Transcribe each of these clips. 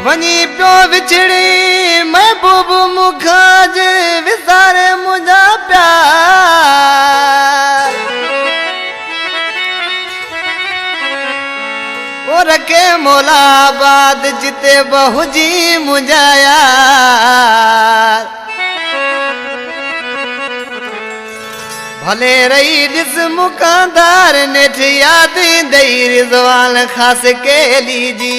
वनी प्यो विछड़ी महबूब मुखाज विसारे मुझा प्यार वो रखे मौलाबाद जिते बहुजी मुझा यार भले रही जिस मुकादार नेठ याद दई रिजवान खास के लीजी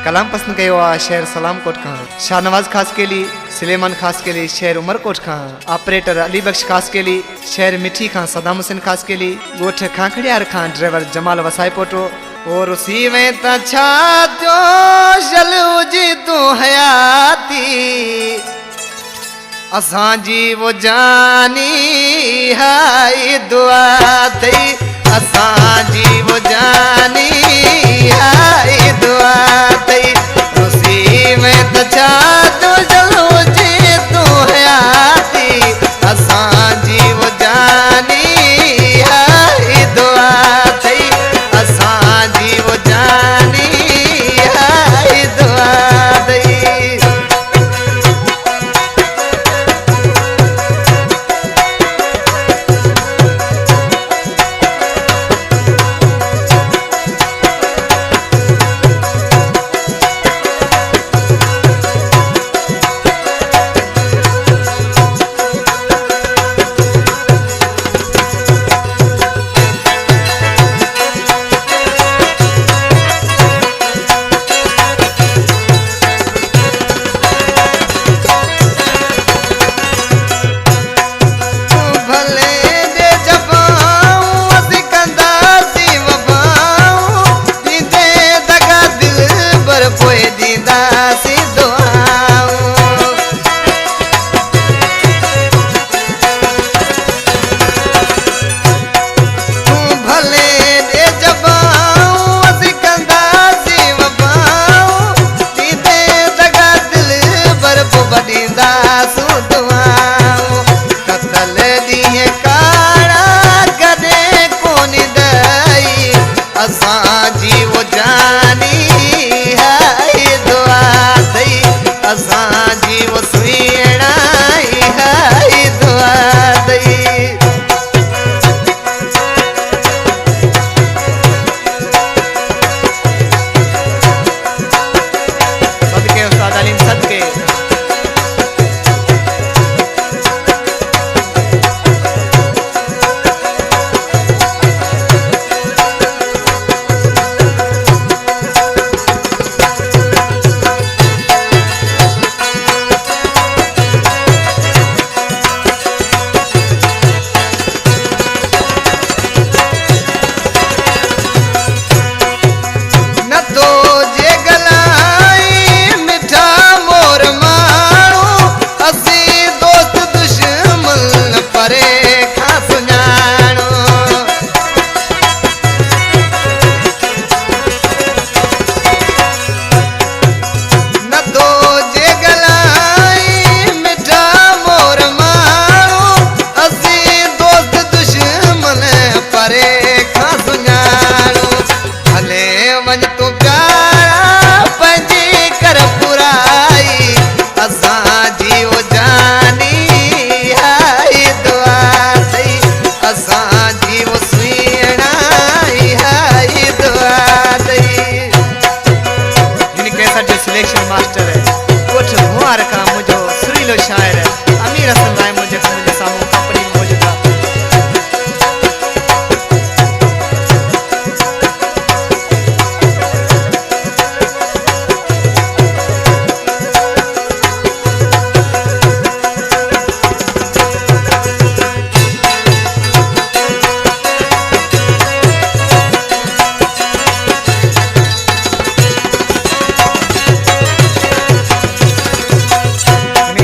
कलाम पसंद कयो आ शहर सलामकोट खां शाहनवाज खास के लिए सुलेमान खास के लिए शहर उमरकोट खां ऑपरेटर अली बख्श खास के लिए शहर मिठी खां सदाम हुसैन खास के लिए गोठ खांखड़ियार खां ड्राइवर जमाल वसाई पोटो और उसी में तछा तो जलू जी तू हयाती असां जी वो जानी हाय दुआ थई असां जी वो जानी हाय दुआ थई उसी में तछा तो जलू जी तू हयाती असां जी वो जानी हाय दुआ थई असां जी वो जानी हाय दुआ थई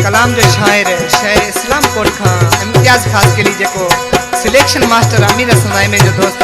कलाम जो शायर है शहर इस्लामकोट खां इम्तियाज़ खास के लिए जो सिलेक्शन मास्टर अमीर हसन में जो दोस्त